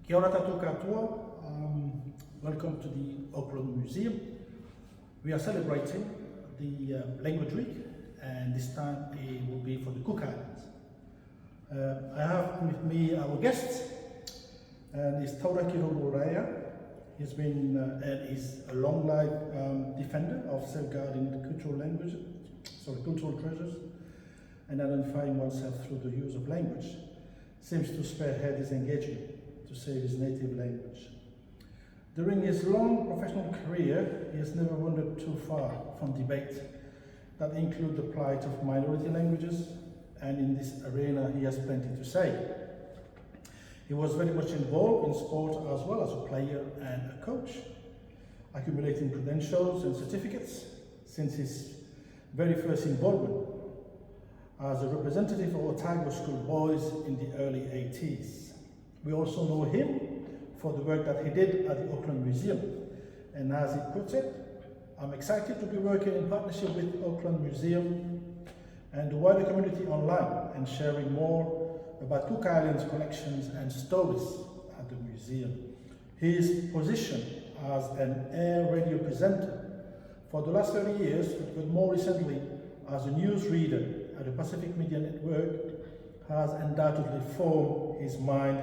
Kia ora tātou katoa. Welcome to the Auckland Museum. We are celebrating the language week, and this time it will be for the Cook Islands. I have with me our guest, and it's Tauraki Rongo Raea. He's been and is a long life defender of safeguarding the cultural treasures and identifying oneself through the use of language. Seems to spearhead his engagement to save his native language. During his long professional career, he has never wandered too far from debate that include the plight of minority languages, and in this arena he has plenty to say. He was very much involved in sport as well as a player and a coach, accumulating credentials and certificates since his very first involvement as a representative of Otago schoolboys in the early 80s. We also know him for the work that he did at the Auckland Museum, and as he puts it, I'm excited to be working in partnership with Auckland Museum and the wider community online and sharing more about Cook Islands collections and stories at the museum. His position as an air radio presenter for the last 30 years, but more recently as a news reader at the Pacific Media Network, has undoubtedly formed his mind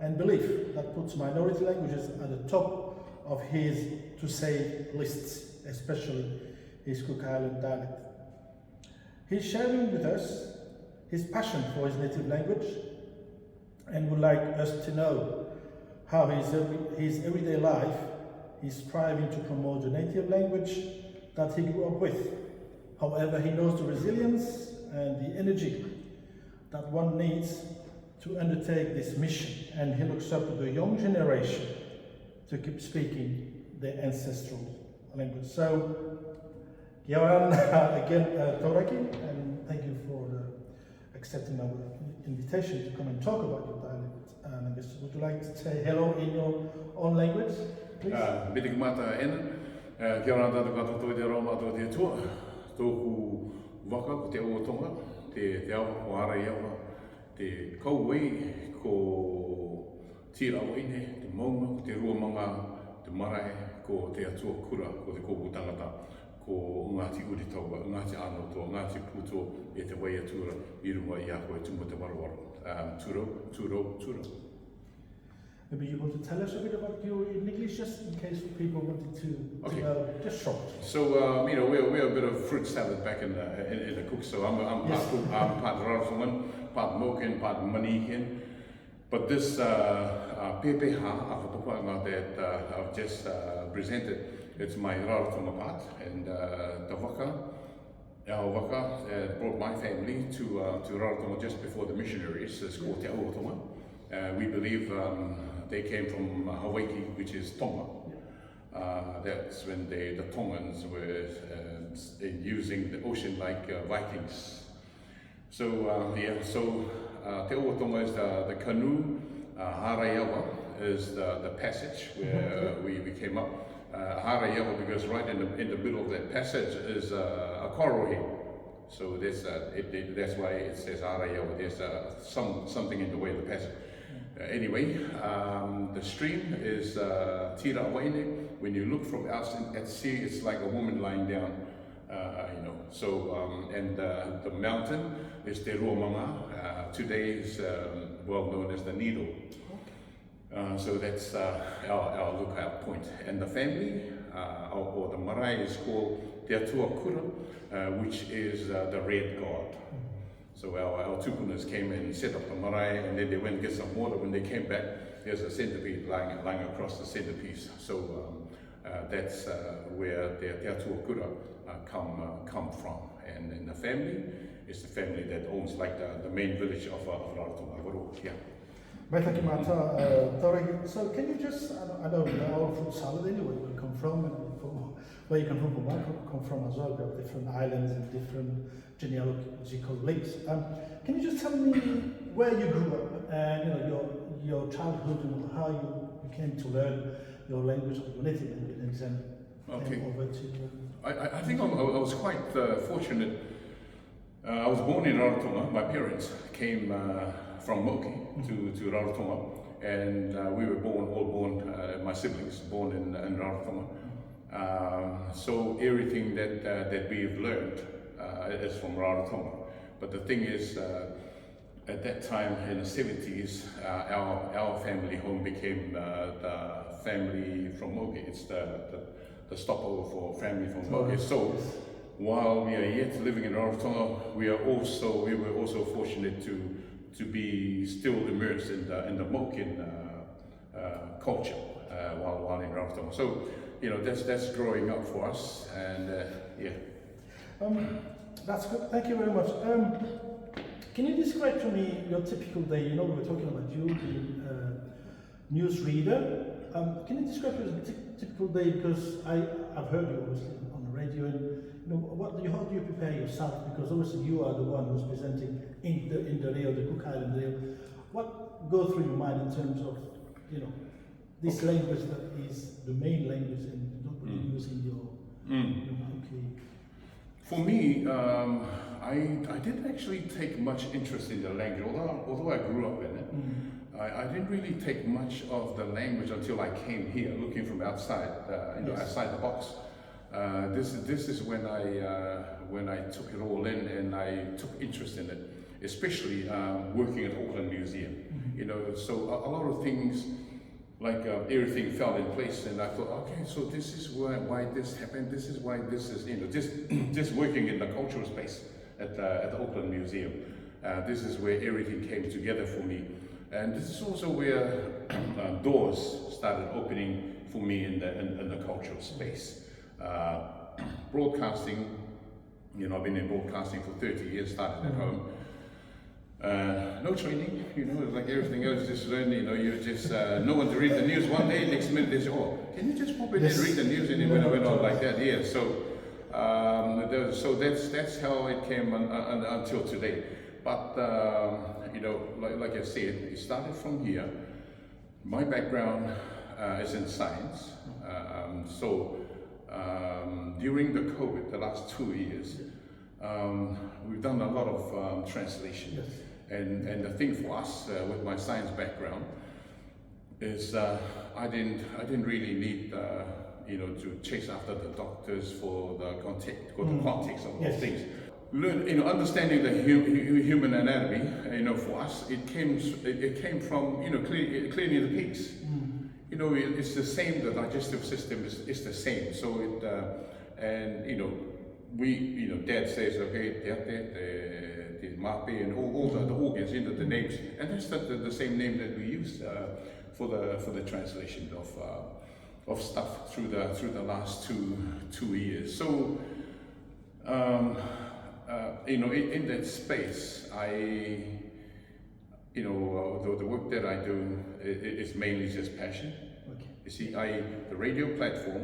and belief that puts minority languages at the top of his to say lists, especially his Cook Island dialect. He's sharing with us his passion for his native language and would like us to know how his everyday life is striving to promote the native language that he grew up with. However, he knows the resilience and the energy that one needs to undertake this mission, and he looks up to the young generation to keep speaking their ancestral language. So, kia ora again, Tauraki, and thank you for accepting our invitation to come and talk about your dialect. And I guess, would you like to say hello in your own language, please? Bidik mata ena, kia ora tātou katoa toi te roma ato te tua, tōku waka ko te otonga, te awa ko ara iawa, te kauwei ko tira waine, te maunga, ko te rua manga, te marae, ko te atua kura, ko te kōpū tangata, ko Ngāti Uritaua, Ngāti Anotoa, Ngāti Pūtoa, e te wai atura, I runga I a koe tumu te warawaro. Tūrau. Maybe you want to tell us a bit about you in English, just in case people wanted to know, just short. So, we're a bit of fruit salad back in the cook. So I'm part Rarotongan, part Moken, part Maniken. But this pepeha that I've just presented, it's my Rarotonga part, and our waka brought my family to Rarotonga just before the missionaries. It's called Te Auatonga. We believe they came from Hawaii, which is Tonga. That's when the Tongans were using the ocean like Vikings. So Te Auatonga is the canoe, Harayawa is the passage where we came up. Harayawa because right in the middle of that passage is a coral reef. So that's why it says Harayawa. There's something in the way of the passage. Anyway, the stream is Tira Waine. When you look from out at sea, it's like a woman lying down, So, and the mountain is Te Ruamanga. Today is well known as the Needle. So that's our lookout point. And the family, or the marae, is called Te Atua Kura, which is the red god. So our tupunas came and set up the marae, and then they went and get some water. When they came back, there's a centipede lying across the centerpiece. So that's where the Te Atua Kura come from. And in the family, it's the family that owns like the main village of Rarotonga. Yeah. Thank you, Mata. Tauraki, so can you just, I know our fruit salad anyway, where you come from, and from where you come from as well. We have different islands and different genealogical links. Can you just tell me where you grew up and your childhood and how you came to learn your language, your native language, and over to you? I think I was quite fortunate. I was born in Rarotonga. My parents came from Moki. to Rarotonga, and we were all born, my siblings born in Rarotonga. So everything that we've learned is from Rarotonga. But the thing is, at that time in the 70s, our family home became the family from Moke. It's the stopover for family from Moke. So while we are yet living in Rarotonga, we were also fortunate to be still immersed in the Moken culture while in Rarotonga. So that's growing up for us, and yeah. That's good. Thank you very much. Can you describe to me your typical day? We were talking about you, the newsreader. Can you describe your typical day? Because I've heard you obviously on the radio, and how do you prepare yourself? Because obviously you are the one who's presenting in the Raea, the Cook Island Raea. What goes through your mind in terms of this language that is the main language and you don't really use in your For me, I didn't actually take much interest in the language, although I grew up in it. I didn't really take much of the language until I came here, looking from outside, outside the box. This is when I took it all in and I took interest in it, especially working at Auckland Museum. So a lot of things, like everything fell in place, and I thought, okay, so this is why this happened. This is why this is, just working in the cultural space at the Auckland Museum. This is where everything came together for me, and this is also where doors started opening for me in the cultural space. Broadcasting, I've been in broadcasting for 30 years. Started at home. No training, it's like everything else, just learn, you just know when to read the news one day, next minute they say, can you just pop in and read the news, and it went on like that, yeah. So that's how it came until today. But, like I said, it started from here. My background is in science, during the COVID, the last 2 years, we've done a lot of translation. Yes. And the thing for us with my science background is I didn't really need to chase after the doctors for the context of those things. Learn, understanding the human anatomy. For us, it came from cleaning the pigs. It's the same. The digestive system is the same. So we, Dad says, okay, the mape and all the organs, the names, and that's the same name that we use for the translation of stuff through the last two years. So, in that space, the work that I do is mainly just passion. Okay. You see, the radio platform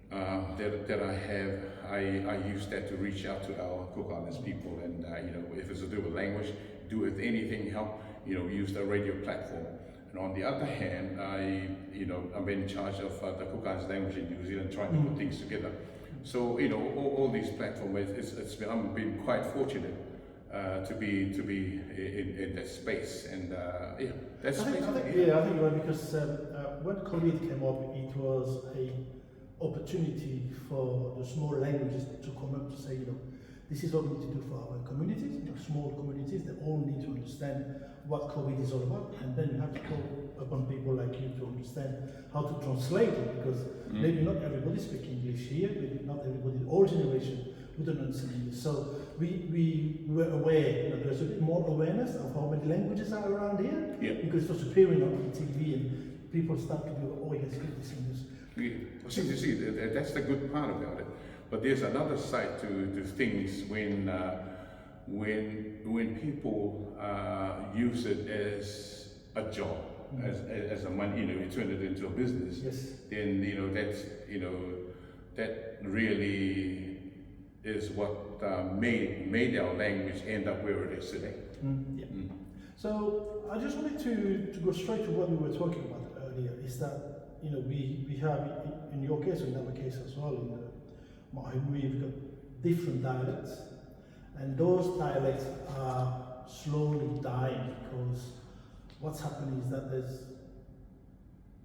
that I have, I use that to reach out to our Cook Islands people, and if it's to do with language, do with anything, help, use the radio platform. And on the other hand, I'm in charge of the Cook Islands language in New Zealand, trying to put things together. So all these platforms, I've been quite fortunate to be in that space, and that's. I think you're right, because when COVID came up, it was a opportunity for the small languages to come up to say, this is what we need to do for our communities, small communities. They all need to understand what COVID is all about, and then you have to call upon people like you to understand how to translate it, because maybe not everybody speaks English here, maybe not everybody, the old generation wouldn't understand English. So we were aware, there's a bit more awareness of how many languages are around here, because it was appearing on TV, and people start to do, yes, good, this English. See, that's the good part about it. But there's another side to things when people use it as a job, as a money, you turn it into a business. Yes. Then that really is what made our language end up where it is today. So I just wanted to go straight to what we were talking about earlier. Is that we have, in your case or in our case as well, in the Mahimui, we've got different dialects, and those dialects are slowly dying because what's happening is that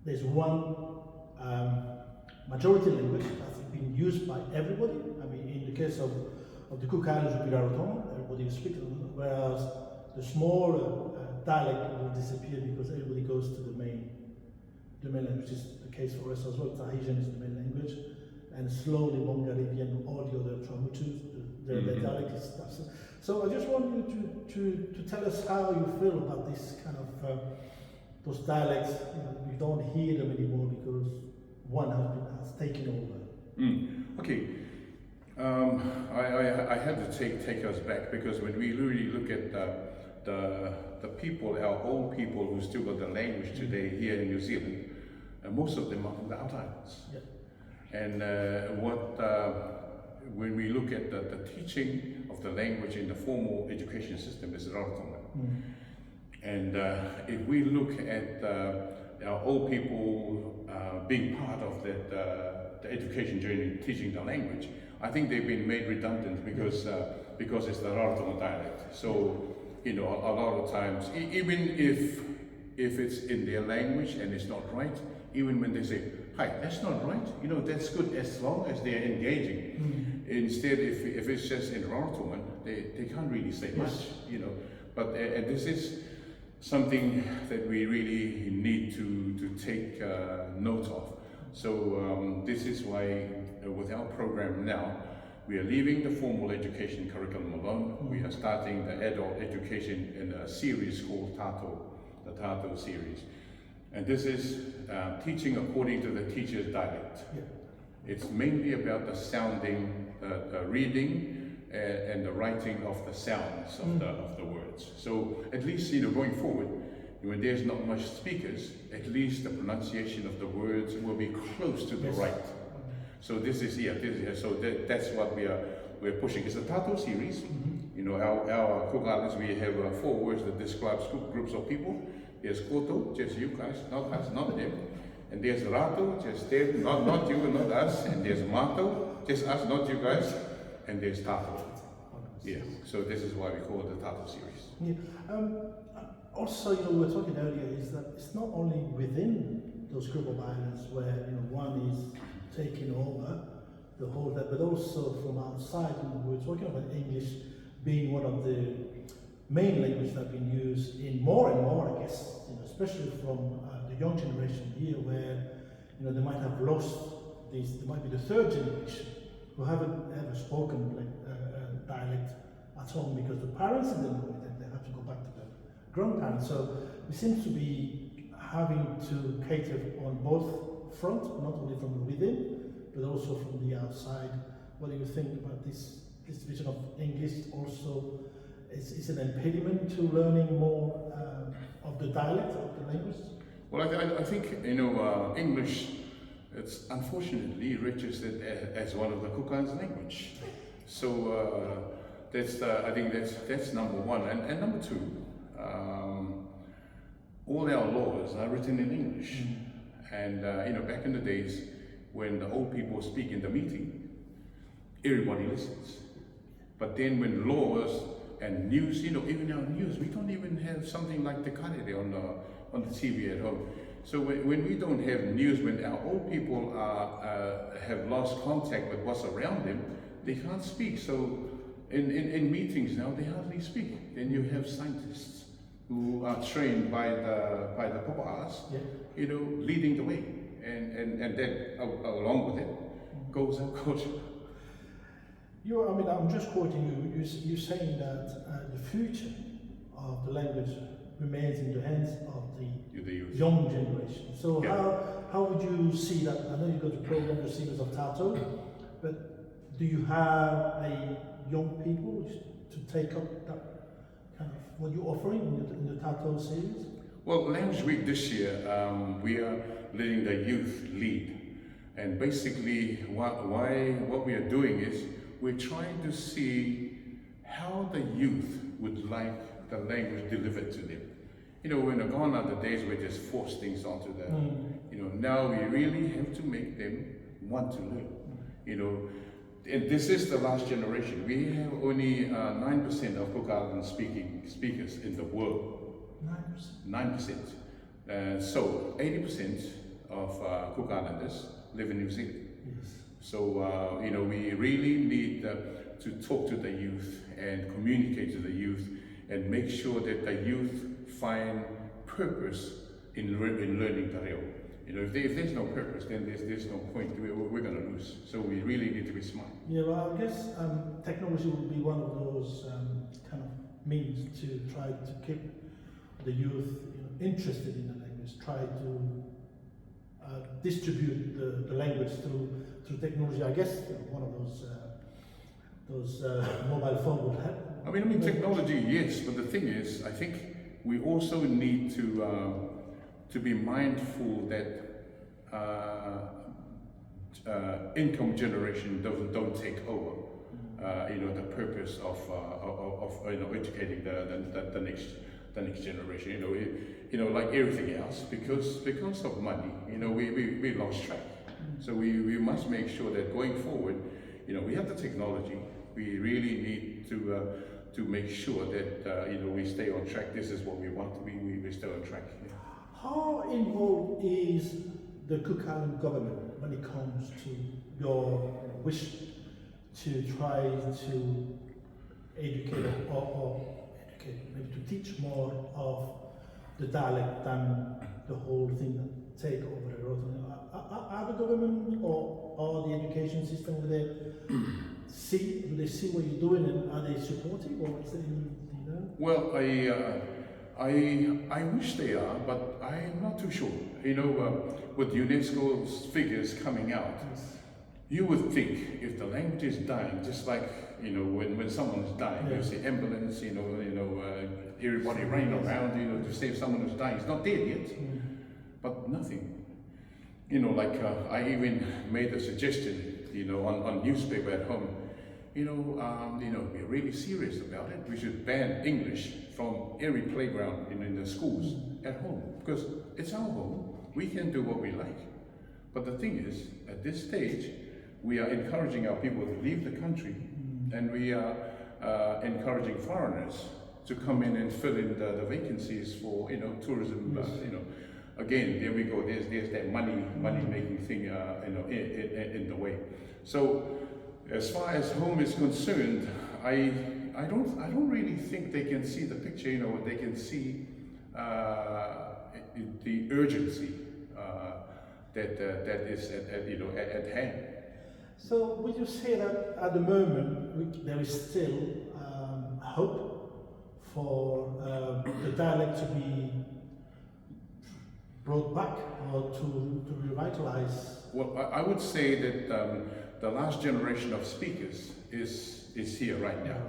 there's one majority language that's being used by everybody. I mean, in the case of the Cook Islands, would be Rarotonga, everybody will speak it, whereas the smaller dialect will disappear because everybody goes to the main language, which is the case for us as well. Tahitian is the main language, and slowly Mongolian, all the other Tramutus, their dialect is stuff. So I just want you to tell us how you feel about this kind of those dialects. You don't hear them anymore because one has taken over. Okay. I had to take us back, because when we really look at the people, our old people who still got the language today here in New Zealand, most of them are from the outer islands. Yeah. And when we look at the teaching of the language in the formal education system, is Rarotonga. And if we look at our old people being part of that the education journey, teaching the language, I think they've been made redundant because it's the Rarotonga dialect. So, a lot of times, even if it's in their language and it's not right, even when they say, "Hi, that's not right," that's good as long as they're engaging. Instead, if it's just in Rarotonga, they can't really say much, But and this is something that we really need to take note of. So this is why with our program now, we are leaving the formal education curriculum alone. We are starting the adult education in a series called the Tato series. And this is teaching according to the teacher's dialect. Yeah. It's mainly about the sounding, reading, and the writing of the sounds of the words. So at least, going forward, when there's not much speakers, at least the pronunciation of the words will be close to the right. So this is so that's what we're pushing. It's a Tato series. Our Cook Islands, we have 4 words that describes groups of people. There's koto, just you guys, not us, not them. And there's rato, just them, not you and not us. And there's mato, just us, not you guys. And there's tato. Yeah. So this is why we call it the Tato series. Yeah. Also, we were talking earlier, is that it's not only within those group of islands where one is taking over the whole, but also from outside. We were talking about English being one of the main languages that have been used in more and more, I guess, especially from the young generation here, where they might have lost this. They might be the 3rd generation who haven't ever spoken dialect at home because the parents didn't know it, and they have to go back to the grandparents. So we seem to be having to cater on both fronts, not only from within, but also from the outside. What do you think about this division of English? Also, is an impediment to learning more of the dialect of the language? Well, I think English, it's unfortunately registered as one of the Cook Islands language. So I think that's number one, and number two. All our laws are written in English, and back in the days when the old people speak in the meeting, everybody listens. But then when laws and news, even our news, we don't even have something like the karere on the TV at home. So when we don't have news, when our old people have lost contact with what's around them, they can't speak. So in meetings now, they hardly speak. Then you have scientists who are trained by the papas, leading the way, and then along with it goes our culture. I'm just quoting you. You're saying that the future of the language remains in the hands of the young generation. So how would you see that? I know you've got to program the series of Tato, but do you have young people to take up that kind of what you're offering in the Tato series? Well, Language Week this year, we are letting the youth lead, and basically what we are doing is we're trying to see how the youth would like the language delivered to them. When gone are the days we just force things onto them. Now we really have to make them want to learn. And this is the last generation. We have only 9% of Cook Island speakers in the world. 9%. 9%. So 80% of Cook Islanders live in New Zealand. Yes. So you know, we really need to talk to the youth and communicate to the youth and make sure that the youth find purpose in learning te reo. You know, if there's no purpose, then there's no point. We're going to lose. So we really need to be smart. Yeah, well, I guess technology will be one of those kind of means to try to keep the youth, you know, interested in the language. Try to distribute the language through technology. I guess one of those mobile phone would help. I mean, technology, yes, but the thing is, I think we also need to be mindful that income generation don't take over. You know, the purpose of you know, educating the next generation. You know, like everything else, because of money, you know, we lost track. So we must make sure that going forward, you know, we have the technology. We really need to make sure that you know, we stay on track. This is what we want to be. We stay on track. Yeah. How involved is the Cook Island government when it comes to your wish to try to educate or maybe to teach more of the dialect than the whole thing that take over the road? Are the government or the education system over there do they see what you're doing, and are they supportive, or is there any, you know? Well, I wish they are, but I'm not too sure. You know, with UNESCO's figures coming out, you would think if the language is dying, just like, you know, when someone's dying, you see ambulance, you know, everybody running around, you know, to save someone who's dying. It's not dead yet, but nothing. You know, like I even made a suggestion, you know, on newspaper at home. You know, we're really serious about it. We should ban English from every playground in the schools at home, because it's our home. We can do what we like. But the thing is, at this stage, we are encouraging our people to leave the country, and we are encouraging foreigners to come in and fill in the vacancies for, you know, tourism. You know, again, there we go. There's that money making thing, you know, in the way. So, as far as home is concerned, I don't really think they can see the picture. You know, they can see the urgency that is at hand. So would you say that at the moment there is still hope for the dialect to be brought back or to revitalize? Well, I would say that the last generation of speakers is here right now,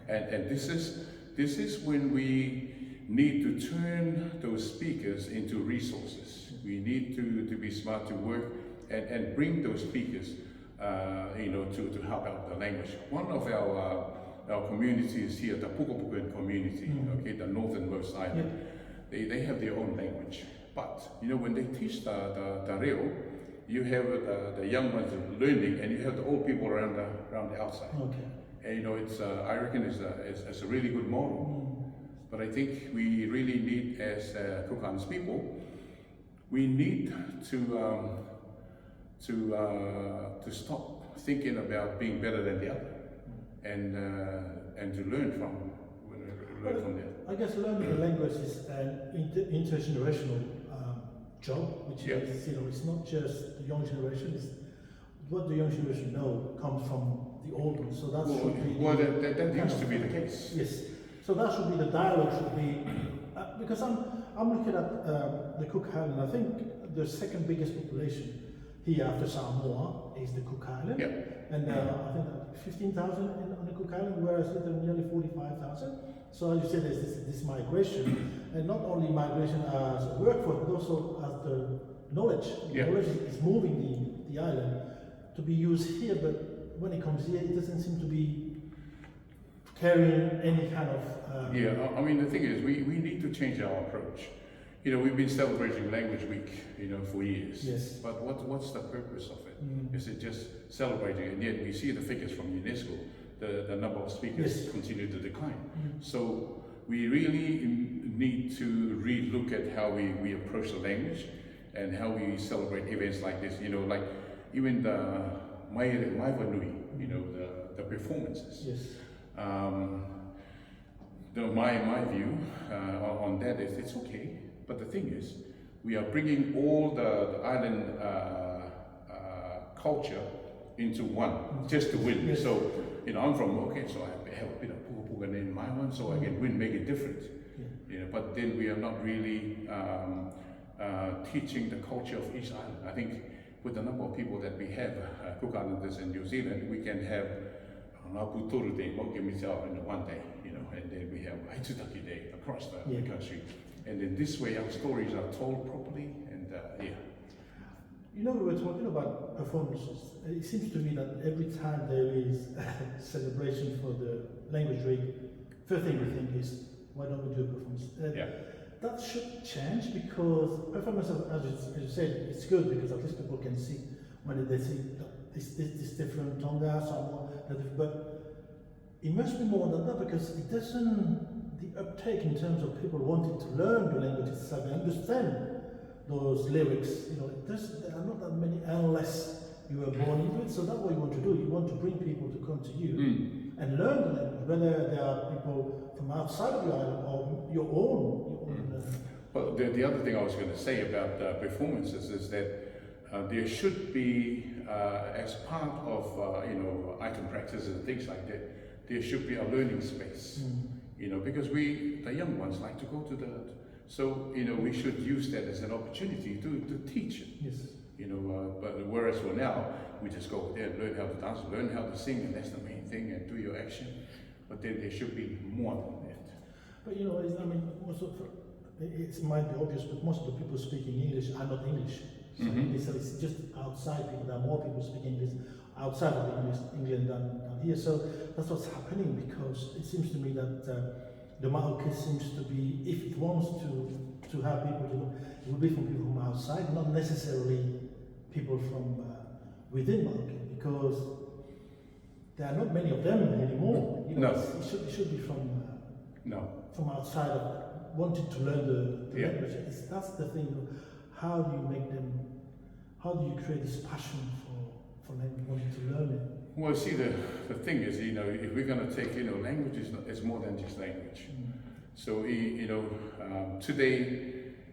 and this is when we need to turn those speakers into resources. We need to be smart, to work and bring those speakers, you know, to help out the language. One of our communities here, the Pukopukan community, okay, the northernmost island, they have their own language. But you know, when they teach the reo, you have the young ones learning, and you have the old people around the outside. Okay. And you know, it's I reckon it's a really good model. But I think we really need, as Cook Islands people, we need to stop thinking about being better than the other, and to learn from there. I guess learning the language is an intergenerational job, which is, you know, it's not just the young generation. It's what the young generation know comes from the old ones. So that should be. Well, that used to be the case. Yes. So that should be the dialogue. Should be because I'm looking at the Cook Island. I think the second biggest population here after Samoa is the Cook Island, and I think 15,000 on the Cook Island, whereas there are nearly 45,000. So as you said, there's this migration, and not only migration as a workforce, but also as the knowledge. Knowledge is moving the island to be used here, but when it comes here, it doesn't seem to be carrying any kind of... I mean, the thing is, we need to change our approach. You know, we've been celebrating Language Week, you know, for years. Yes. But what's the purpose of it? Is it just celebrating? And yet we see the figures from UNESCO, the number of speakers continue to decline. So we really need to re-look at how we approach the language and how we celebrate events like this. You know, like even the Mai Vanui, you know, the performances. Yes. My view on that is it's okay, but the thing is, we are bringing all the island culture into one, just to win. Yes. So, you know, I'm from, okay, so I have a bit of puga in my one, so I can win, make it different. Yeah. You know, but then we are not really teaching the culture of each island. I think with the number of people that we have, Cook Islanders in New Zealand, we can have Ngāputuru Day, Mokemitau in one day, you know, and then we have Aitutaki Day across the country. And in this way, our stories are told properly, and yeah. You know, we were talking about performances. It seems to me that every time there is a celebration for the language week, first thing we think is, why don't we do a performance? Yeah. That should change, because performance, as you said, it's good because at least people can see when they see this different Tonga, but it must be more than that, because it doesn't, the uptake in terms of people wanting to learn the language itself and understand those lyrics, you know, there are not that many unless you were born into it. So that's what you want to do. You want to bring people to come to you and learn the language, whether there are people from outside of your island or your own. Well, the other thing I was going to say about performances is that there should be, as part of you know, item practices and things like that, there should be a learning space. You know, because the young ones like to go to so, you know, we should use that as an opportunity to teach it. Yes. You know, but whereas for now, we just go there and learn how to dance, learn how to sing, and that's the main thing, and do your action. But then there should be more than that. But you know, I mean, it might be obvious, but most of the people speaking English are not English. So it's just outside people. There are more people speaking English outside of England than here. So that's what's happening, because it seems to me that the market seems to be, if it wants to have people to go, it will be from people from outside, not necessarily people from within market, because there are not many of them anymore. You know, it should be from outside of wanting to learn the language. That's the thing. How do you make them? How do you create this passion for them wanting to learn it? Well, see, the thing is, you know, if we're going to take, you know, language is more than just language. So, you know, today,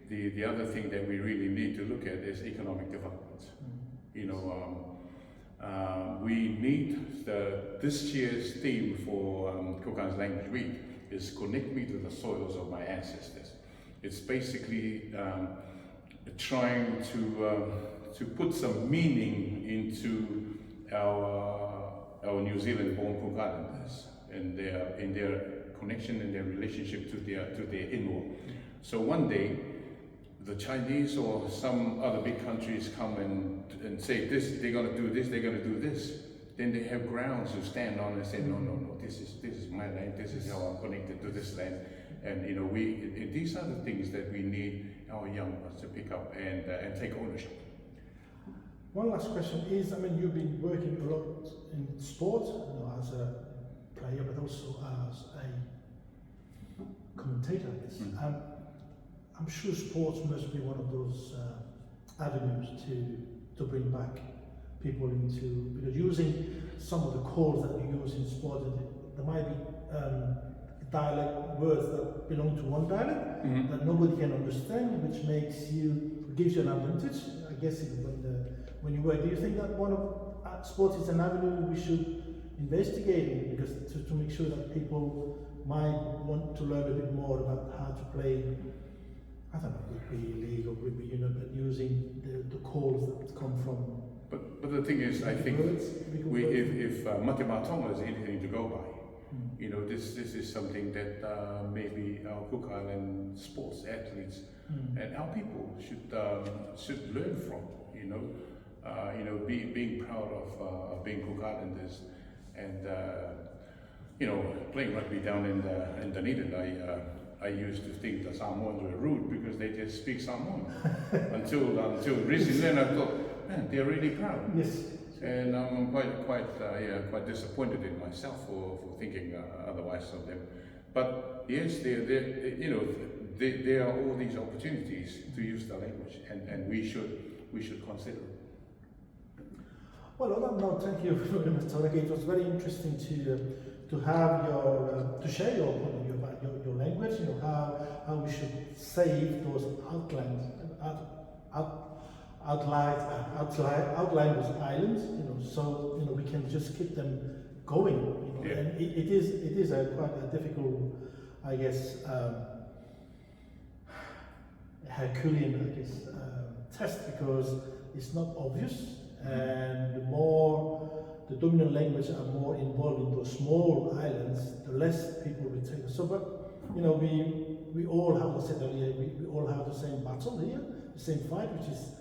the other thing that we really need to look at is economic development. You know, we need this year's theme for Kokan's Language Week is Connect Me to the Soils of My Ancestors. It's basically trying to put some meaning into our New Zealand-born Cook Islanders and their connection and their relationship to their in-law. So one day, the Chinese or some other big countries come and say this, they're going to do this, they're going to do this. Then they have grounds to stand on and say, no, this is my land, this is how I'm connected to this land. And you know, these are the things that we need our young ones to pick up and take ownership. One last question is, I mean, you've been working a lot in sport, you know, as a player, but also as a commentator, I guess. I'm sure sports must be one of those avenues to bring back people into, because using some of the calls that you use in sport, there might be dialect words that belong to one dialect that nobody can understand, which gives you an advantage, I guess, when you work. Do you think that one of sports is an avenue we should investigate in, because to make sure that people might want to learn a bit more about how to play, I don't know, rugby league or rugby union, but using the calls that come from. But the thing is, I think if Matima Tonga is anything to go by, you know, this is something that maybe our Cook Island sports athletes and our people should learn from. You know, being proud of being Cook Islanders, and you know, playing rugby down in Dunedin, I used to think the Samoans were rude because they just speak Samoan until recently, and I thought, man, they're really proud. Yes. And I'm quite disappointed in myself for thinking otherwise of them. But yes, there are all these opportunities to use the language, and we should consider it. Well, on that note, thank you very much, Tauraki. It was very interesting to have to share your point of view about your language. You know how we should save those outlanders islands. You know, so we can just keep them going. You know, Yeah. and it is quite a difficult, I guess, Herculean, test, because it's not obvious. And the more the dominant language are more involved in those small islands, the less people retain. So, but we all have, I said earlier, we all have the same battle here, the same fight, which is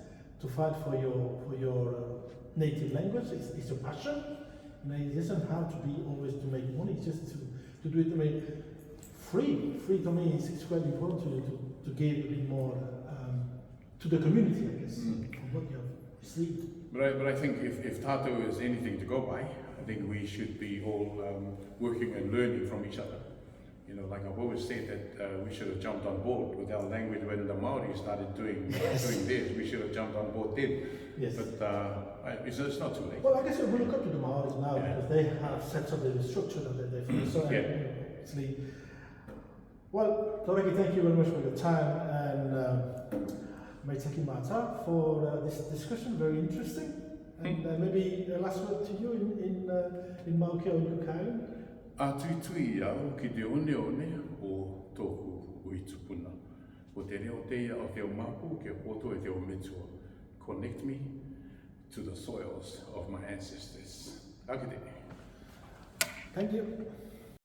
to fight for your native language. It's a passion. It doesn't have to be always to make money. It's just to do it. I mean, free to me is quite important to give a bit more to the community, I guess, of what you have received. But I think if Tato is anything to go by, I think we should be all working and learning from each other. Like I've always said that we should have jumped on board with our language when the Maori started doing theirs. We should have jumped on board then. Yes. But it's not too late. Well, I guess we look up to the Maoris now because they have set up the structure that they follow. So, obviously, well, Tauraki, thank you very much for your time, and Maitaki Mata for this discussion. Very interesting. And maybe a last word to you in Maoke o Kukai. A tui au ki te one o toku o i tupuna. O te reo teia o te o mapu ke poto e te o metua. Connect me to the soils of my ancestors. Akite. Thank you.